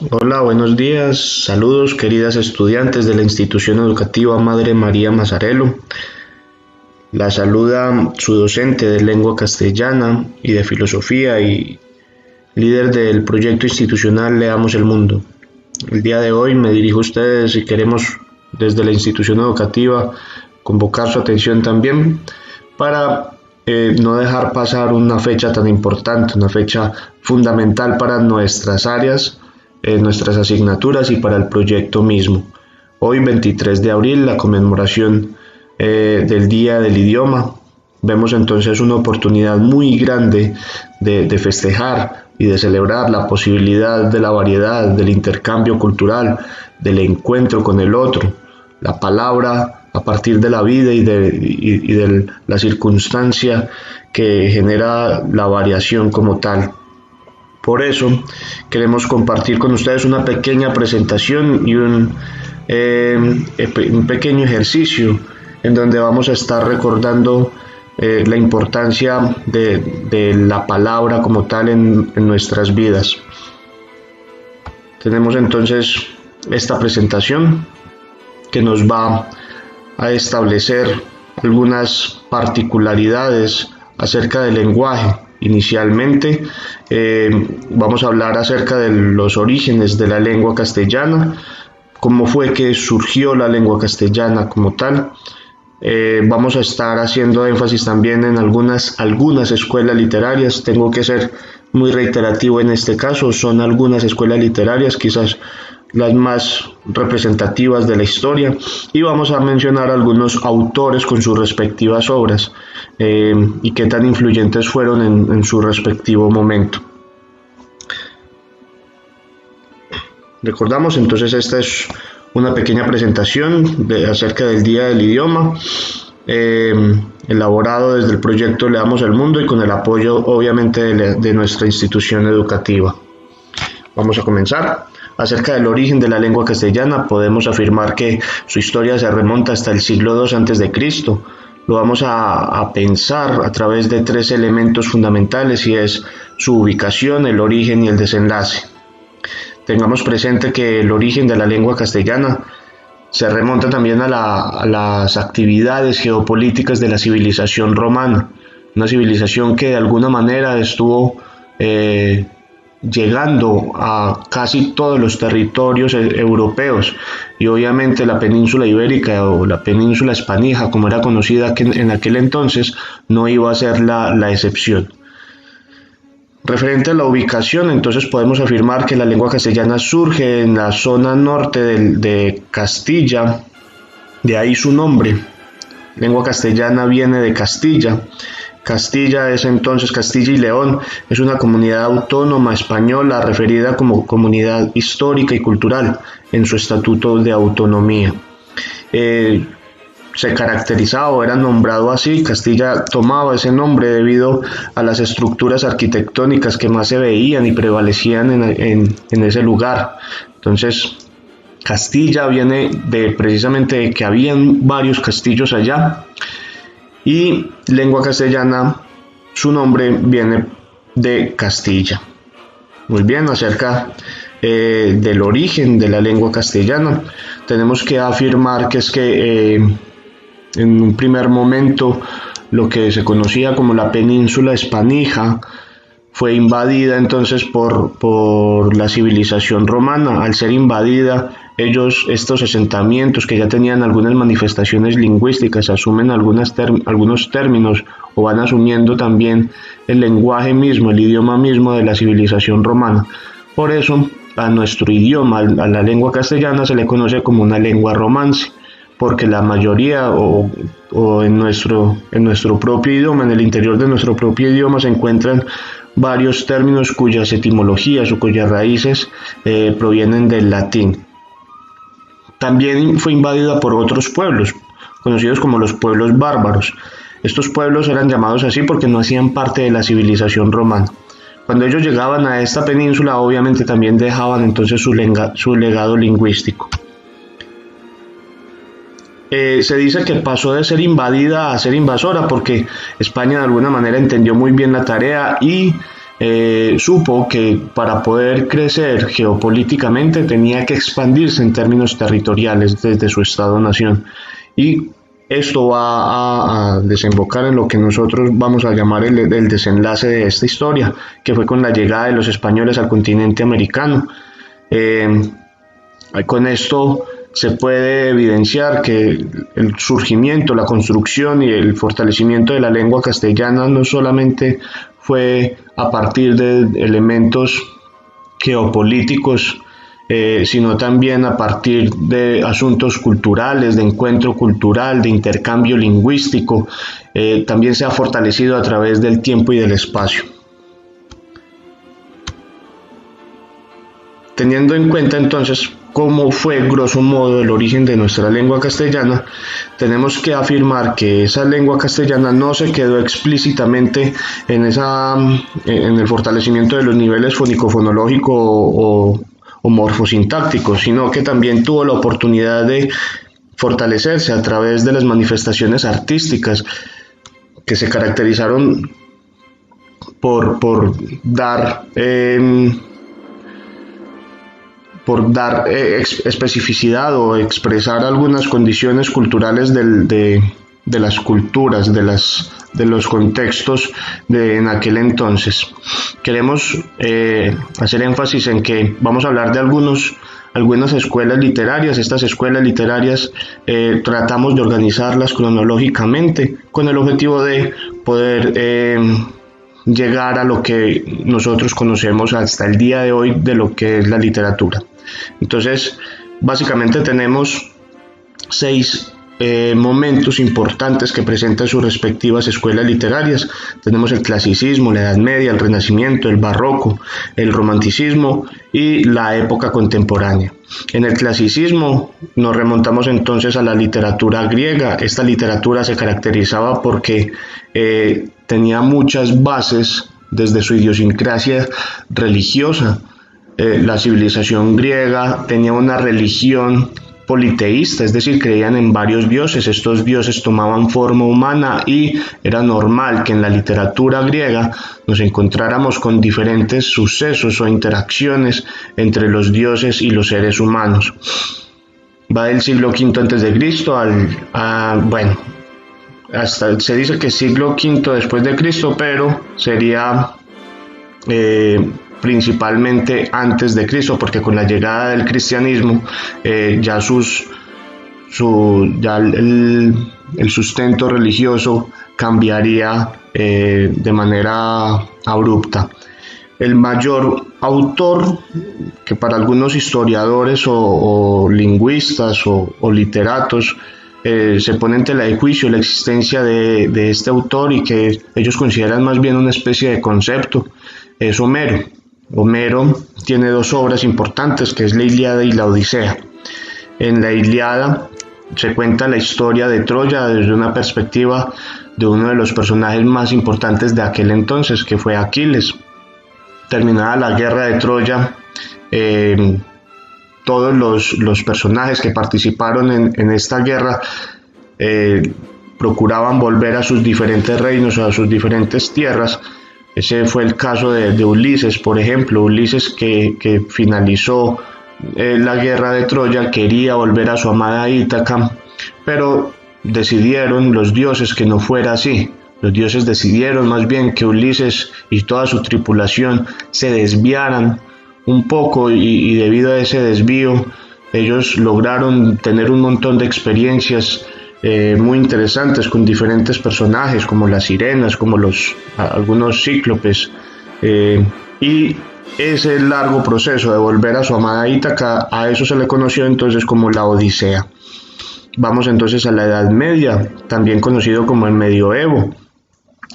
Hola, buenos días. Saludos, queridas estudiantes de la institución educativa Madre María Mazzarello. La saluda su docente de lengua castellana y de filosofía y líder del proyecto institucional Leamos el Mundo. El día de hoy me dirijo a ustedes y queremos desde la institución educativa convocar su atención también para no dejar pasar una fecha tan importante, una fecha fundamental para nuestras áreas, nuestras asignaturas y para el proyecto mismo. Hoy, 23 de abril, la conmemoración del Día del Idioma. Vemos entonces una oportunidad muy grande de festejar y de celebrar la posibilidad de la variedad, del intercambio cultural, del encuentro con el otro, la palabra a partir de la vida y de la circunstancia que genera la variación como tal. Por eso queremos compartir con ustedes una pequeña presentación y un pequeño ejercicio en donde vamos a estar recordando la importancia de la palabra como tal en nuestras vidas. Tenemos entonces esta presentación que nos va a establecer algunas particularidades acerca del lenguaje. Inicialmente vamos a hablar acerca de los orígenes de la lengua castellana, cómo fue que surgió la lengua castellana como tal. Vamos a estar haciendo énfasis también en algunas escuelas literarias. Tengo que ser muy reiterativo en este caso, son algunas escuelas literarias, quizás las más representativas de la historia, y vamos a mencionar algunos autores con sus respectivas obras y qué tan influyentes fueron en su respectivo momento. Recordamos entonces, esta es una pequeña presentación acerca del Día del Idioma, elaborado desde el proyecto Leamos el Mundo y con el apoyo obviamente de nuestra institución educativa. Vamos a comenzar. Acerca del origen de la lengua castellana, podemos afirmar que su historia se remonta hasta el siglo II a.C. Lo vamos a pensar a través de tres elementos fundamentales, y es su ubicación, el origen y el desenlace. Tengamos presente que el origen de la lengua castellana se remonta también a las actividades geopolíticas de la civilización romana, una civilización que de alguna manera estuvo llegando a casi todos los territorios europeos, y obviamente la península ibérica o la península hispanija, como era conocida en aquel entonces, no iba a ser la excepción. Referente a la ubicación, entonces podemos afirmar que la lengua castellana surge en la zona norte de Castilla, de ahí su nombre. Lengua castellana viene de Castilla. Castilla es entonces Castilla y León, es una comunidad autónoma española referida como comunidad histórica y cultural en su estatuto de autonomía. Se caracterizaba o era nombrado así. Castilla tomaba ese nombre debido a las estructuras arquitectónicas que más se veían y prevalecían en ese lugar. Entonces, Castilla viene precisamente de que habían varios castillos allá, y lengua castellana, su nombre viene de Castilla. Muy bien, acerca del origen de la lengua castellana, tenemos que afirmar que es que en un primer momento lo que se conocía como la península hispanija fue invadida entonces por la civilización romana. Al ser invadida, estos asentamientos que ya tenían algunas manifestaciones lingüísticas, asumen algunos términos o van asumiendo también el lenguaje mismo, el idioma mismo de la civilización romana. Por eso a nuestro idioma, a la lengua castellana, se le conoce como una lengua romance, porque la mayoría o en nuestro propio idioma, en el interior de nuestro propio idioma, se encuentran varios términos cuyas etimologías o cuyas raíces provienen del latín. También fue invadida por otros pueblos, conocidos como los pueblos bárbaros. Estos pueblos eran llamados así porque no hacían parte de la civilización romana. Cuando ellos llegaban a esta península, obviamente también dejaban entonces su legado lingüístico. Se dice que pasó de ser invadida a ser invasora porque España de alguna manera entendió muy bien la tarea y supo que para poder crecer geopolíticamente tenía que expandirse en términos territoriales desde su Estado-nación. Y esto va a desembocar en lo que nosotros vamos a llamar el desenlace de esta historia, que fue con la llegada de los españoles al continente americano. Con esto se puede evidenciar que el surgimiento, la construcción y el fortalecimiento de la lengua castellana no solamente fue a partir de elementos geopolíticos, sino también a partir de asuntos culturales, de encuentro cultural, de intercambio lingüístico. También se ha fortalecido a través del tiempo y del espacio. Teniendo en cuenta entonces cómo fue grosso modo el origen de nuestra lengua castellana, tenemos que afirmar que esa lengua castellana no se quedó explícitamente en el fortalecimiento de los niveles fónico-fonológico o morfosintácticos, sino que también tuvo la oportunidad de fortalecerse a través de las manifestaciones artísticas que se caracterizaron por dar especificidad o expresar algunas condiciones culturales de las culturas, de los contextos en aquel entonces. Queremos hacer énfasis en que vamos a hablar de algunas escuelas literarias. Estas escuelas literarias tratamos de organizarlas cronológicamente con el objetivo de poder llegar a lo que nosotros conocemos hasta el día de hoy de lo que es la literatura. Entonces, básicamente tenemos 6 momentos importantes que presentan sus respectivas escuelas literarias. Tenemos el clasicismo, la Edad Media, el Renacimiento, el Barroco, el Romanticismo y la época contemporánea. En el clasicismo nos remontamos entonces a la literatura griega. Esta literatura se caracterizaba porque tenía muchas bases desde su idiosincrasia religiosa. La civilización griega tenía una religión politeísta, es decir, creían en varios dioses. Estos dioses tomaban forma humana y era normal que en la literatura griega nos encontráramos con diferentes sucesos o interacciones entre los dioses y los seres humanos. Va del siglo V a.C. Hasta se dice que siglo V después de Cristo, pero sería principalmente antes de Cristo, porque con la llegada del cristianismo ya el sustento religioso cambiaría de manera abrupta. El mayor autor que para algunos historiadores o lingüistas o literatos se pone en tela de juicio la existencia de este autor y que ellos consideran más bien una especie de concepto, es Homero. Homero tiene 2 obras importantes, que es la Ilíada y la Odisea. En la Ilíada se cuenta la historia de Troya desde una perspectiva de uno de los personajes más importantes de aquel entonces, que fue Aquiles. Terminada la guerra de Troya, todos los personajes que participaron en esta guerra procuraban volver a sus diferentes reinos o a sus diferentes tierras. Ese fue el caso de Ulises, por ejemplo. Ulises, que finalizó la guerra de Troya, quería volver a su amada Ítaca, pero decidieron los dioses que no fuera así. Los dioses decidieron más bien que Ulises y toda su tripulación se desviaran un poco y debido a ese desvío ellos lograron tener un montón de experiencias muy interesantes con diferentes personajes como las sirenas, como algunos cíclopes, y ese largo proceso de volver a su amada Ítaca, a eso se le conoció entonces como la Odisea. Vamos entonces a la Edad Media, también conocido como el Medioevo.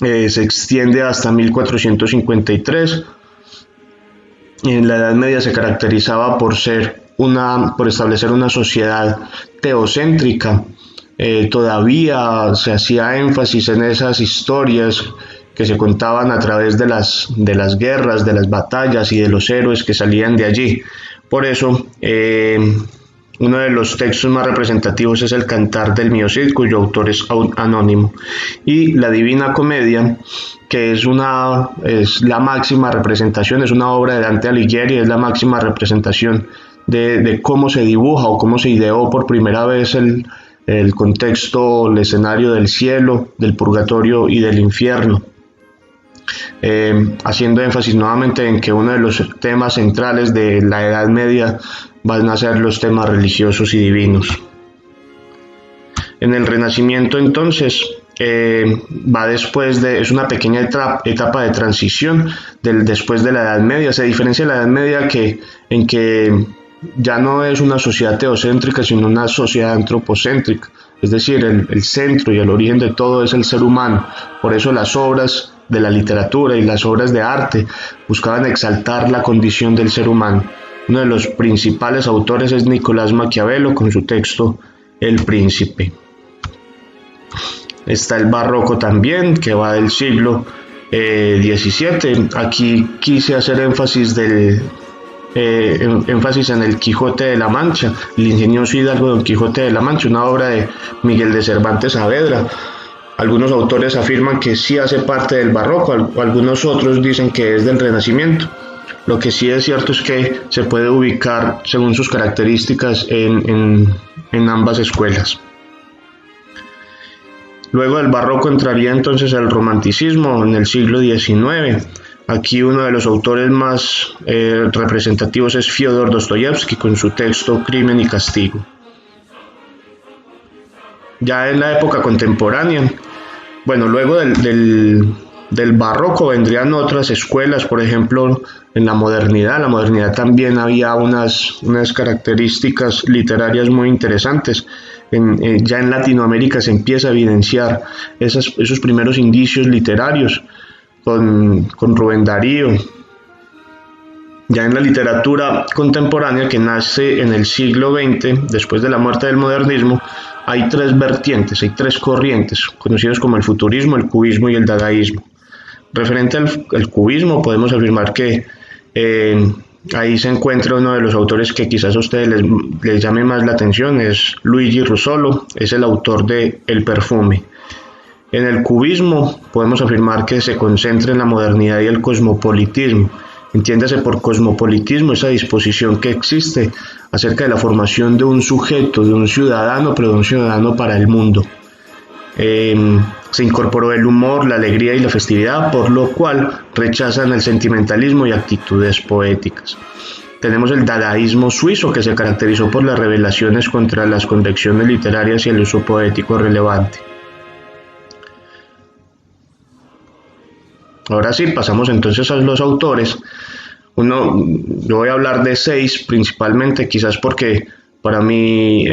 Se extiende hasta 1453. En la Edad Media se caracterizaba por establecer una sociedad teocéntrica. Todavía se hacía énfasis en esas historias que se contaban a través de las guerras, de las batallas y de los héroes que salían de allí. Por eso Uno de los textos más representativos es el Cantar del Mio Cid, cuyo autor es anónimo, y la Divina Comedia, que es la máxima representación, es una obra de Dante Alighieri, es la máxima representación de cómo se dibuja o cómo se ideó por primera vez el contexto, el escenario del cielo, del purgatorio y del infierno. Haciendo énfasis nuevamente en que uno de los temas centrales de la Edad Media van a ser los temas religiosos y divinos. En el Renacimiento, entonces, es una pequeña etapa de transición después de la Edad Media. Se diferencia de la Edad Media en que ya no es una sociedad teocéntrica, sino una sociedad antropocéntrica, es decir, el centro y el origen de todo es el ser humano. Por eso las obras de la literatura y las obras de arte buscaban exaltar la condición del ser humano. Uno de los principales autores es Nicolás Maquiavelo con su texto El Príncipe. Está el barroco también, que va del siglo XVII. Aquí quise hacer énfasis en el Quijote de la Mancha, el ingenioso hidalgo Don Quijote de la Mancha, una obra de Miguel de Cervantes Saavedra. Algunos autores afirman que sí hace parte del barroco, algunos otros dicen que es del Renacimiento. Lo que sí es cierto es que se puede ubicar según sus características en ambas escuelas. Luego del barroco entraría entonces el romanticismo en el siglo XIX. Aquí uno de los autores más representativos es Fyodor Dostoyevsky con su texto Crimen y Castigo. Ya en la época contemporánea, luego del barroco vendrían otras escuelas, por ejemplo, en la modernidad. La modernidad también había unas características literarias muy interesantes. Ya en Latinoamérica se empieza a evidenciar esos primeros indicios literarios con Rubén Darío. Ya en la literatura contemporánea, que nace en el siglo XX, después de la muerte del modernismo, hay tres vertientes, hay tres corrientes, conocidas como el futurismo, el cubismo y el dadaísmo. Referente al cubismo, podemos afirmar que ahí se encuentra uno de los autores que quizás a ustedes les llame más la atención, es Luigi Russolo, es el autor de El Perfume. En el cubismo podemos afirmar que se concentra en la modernidad y el cosmopolitismo. Entiéndase por cosmopolitismo esa disposición que existe acerca de la formación de un sujeto, de un ciudadano, pero de un ciudadano para el mundo. Se incorporó el humor, la alegría y la festividad, por lo cual rechazan el sentimentalismo y actitudes poéticas. Tenemos el dadaísmo suizo, que se caracterizó por las revelaciones contra las convicciones literarias y el uso poético relevante. Ahora sí, pasamos entonces a los autores. Yo voy a hablar de 6 principalmente, quizás porque para mí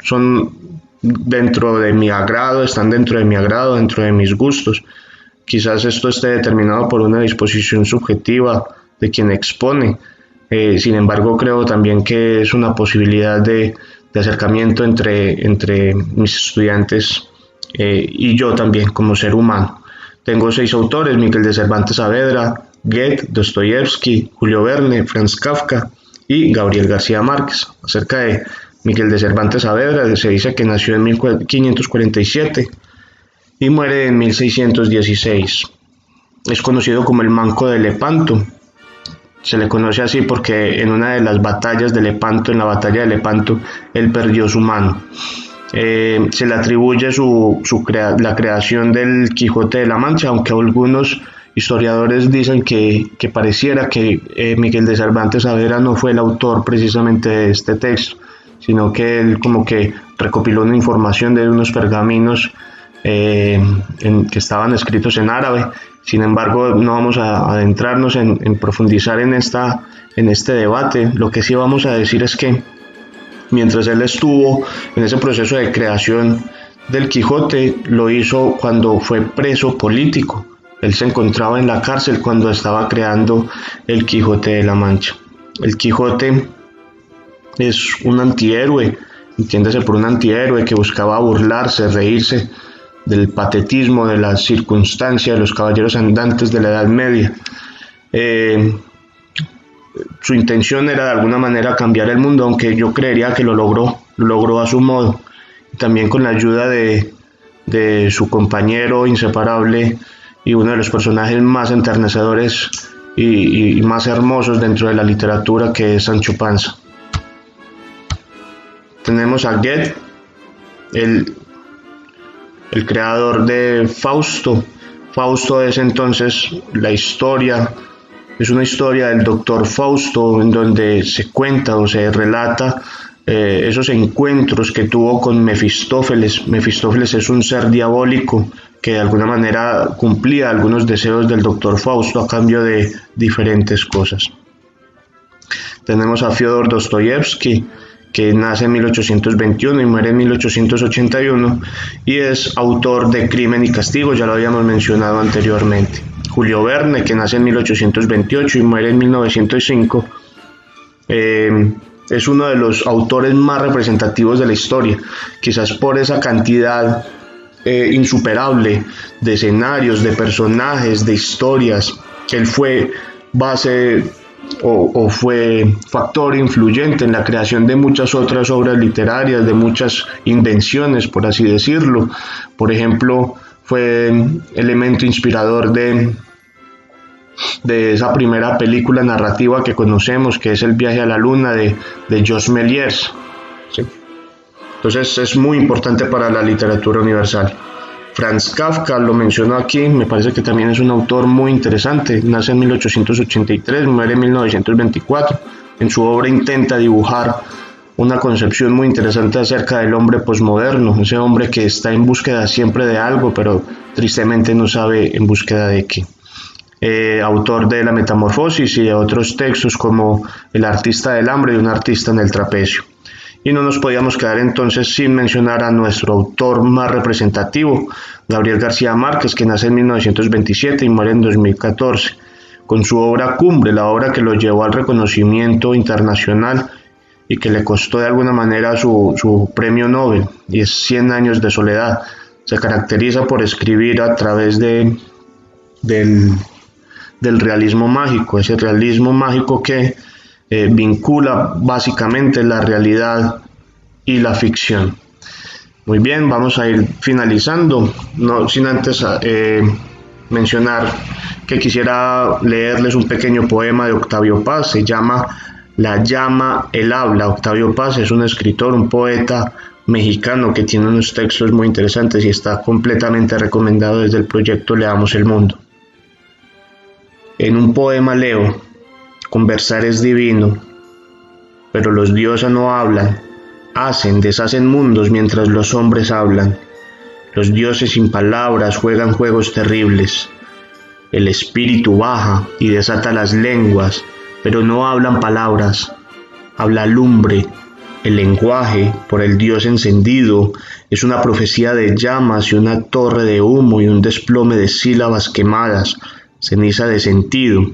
son dentro de mi agrado, están dentro de mi agrado, dentro de mis gustos. Quizás esto esté determinado por una disposición subjetiva de quien expone. Sin embargo, creo también que es una posibilidad de acercamiento entre mis estudiantes y yo también como ser humano. Tengo 6 autores: Miguel de Cervantes Saavedra, Goethe, Dostoyevsky, Julio Verne, Franz Kafka y Gabriel García Márquez. Acerca de Miguel de Cervantes Saavedra, se dice que nació en 1547 y muere en 1616. Es conocido como el Manco de Lepanto. Se le conoce así porque en una de las batallas de Lepanto, en la batalla de Lepanto, él perdió su mano. Se le atribuye la creación del Quijote de la Mancha, aunque algunos historiadores dicen que pareciera que Miguel de Cervantes Saavedra no fue el autor precisamente de este texto, sino que él como que recopiló una información de unos pergaminos que estaban escritos en árabe. Sin embargo, no vamos a adentrarnos en profundizar en este debate. Lo que sí vamos a decir es que mientras él estuvo en ese proceso de creación del Quijote, lo hizo cuando fue preso político. Él se encontraba en la cárcel cuando estaba creando el Quijote de la Mancha. El Quijote es un antihéroe, entiéndase por un antihéroe que buscaba burlarse, reírse del patetismo, de las circunstancias de los caballeros andantes de la Edad Media. su intención era de alguna manera cambiar el mundo, aunque yo creería que lo logró a su modo, también con la ayuda de su compañero inseparable y uno de los personajes más enternecedores y más hermosos dentro de la literatura, que es Sancho Panza. Tenemos a Goethe, el creador de Fausto. Fausto es entonces es una historia del doctor Fausto, en donde se cuenta o se relata esos encuentros que tuvo con Mefistófeles. Mefistófeles es un ser diabólico que de alguna manera cumplía algunos deseos del doctor Fausto a cambio de diferentes cosas. Tenemos a Fyodor Dostoyevsky, que nace en 1821 y muere en 1881, y es autor de Crimen y Castigo, ya lo habíamos mencionado anteriormente. Julio Verne, que nace en 1828 y muere en 1905, es uno de los autores más representativos de la historia, quizás por esa cantidad insuperable de escenarios, de personajes, de historias, que él fue base o fue factor influyente en la creación de muchas otras obras literarias, de muchas invenciones, por así decirlo. Por ejemplo, fue elemento inspirador de esa primera película narrativa que conocemos, que es El viaje a la luna de Georges Méliès, ¿sí? Entonces es muy importante para la literatura universal. Franz Kafka, lo menciono aquí, me parece que también es un autor muy interesante. Nace en 1883, muere en 1924. En su obra intenta dibujar una concepción muy interesante acerca del hombre posmoderno, ese hombre que está en búsqueda siempre de algo, pero tristemente no sabe en búsqueda de qué. Autor de La Metamorfosis y de otros textos como El artista del hambre y Un artista en el trapecio. Y no nos podíamos quedar entonces sin mencionar a nuestro autor más representativo, Gabriel García Márquez, que nace en 1927 y muere en 2014, con su obra cumbre, la obra que lo llevó al reconocimiento internacional y que le costó de alguna manera su premio Nobel, y es 100 años de soledad. Se caracteriza por escribir a través del realismo mágico, ese realismo mágico que vincula básicamente la realidad y la ficción. Muy bien, vamos a ir finalizando, no sin antes mencionar que quisiera leerles un pequeño poema de Octavio Paz. Se llama La llama, el habla. Octavio Paz es un escritor, un poeta mexicano que tiene unos textos muy interesantes y está completamente recomendado desde el proyecto Leamos el Mundo. En un poema leo: conversar es divino, pero los dioses no hablan, hacen, deshacen mundos mientras los hombres hablan. Los dioses sin palabras juegan juegos terribles. El espíritu baja y desata las lenguas, pero no hablan palabras. Habla lumbre. El lenguaje, por el dios encendido, es una profecía de llamas y una torre de humo y un desplome de sílabas quemadas, ceniza de sentido.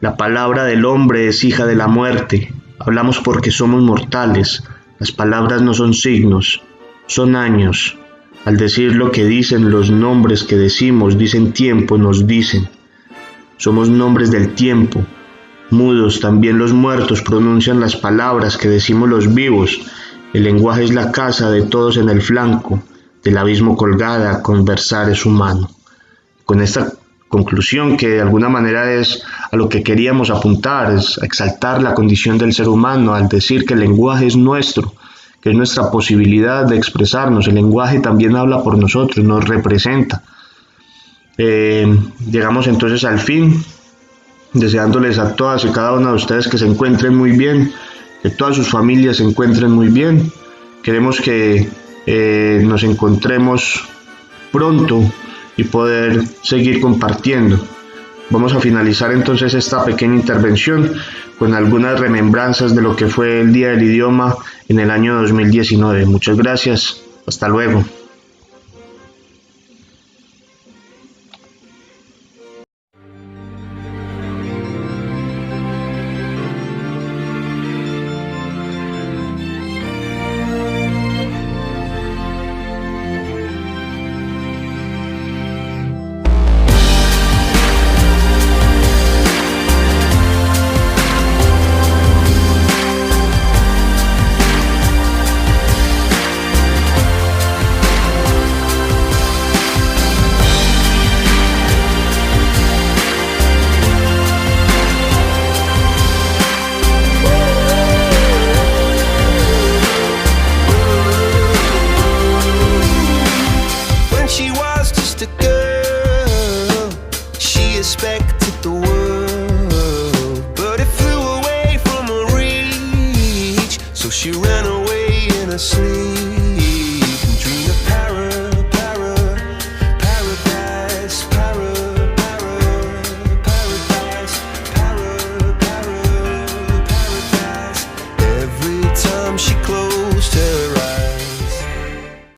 La palabra del hombre es hija de la muerte. Hablamos porque somos mortales. Las palabras no son signos, son años. Al decir lo que dicen, los nombres que decimos dicen tiempo, nos dicen. Somos nombres del tiempo. Mudos también los muertos pronuncian las palabras que decimos los vivos. El lenguaje es la casa de todos en el flanco. Del abismo colgada, conversar es humano. Con esta conclusión, que de alguna manera es a lo que queríamos apuntar, es exaltar la condición del ser humano al decir que el lenguaje es nuestro, que es nuestra posibilidad de expresarnos. El lenguaje también habla por nosotros, nos representa. Llegamos entonces al fin, deseándoles a todas y cada una de ustedes que se encuentren muy bien, que todas sus familias se encuentren muy bien. Queremos que nos encontremos pronto y poder seguir compartiendo. Vamos a finalizar entonces esta pequeña intervención con algunas remembranzas de lo que fue el Día del Idioma en el año 2019. Muchas gracias, hasta luego. She ran away in her sleep.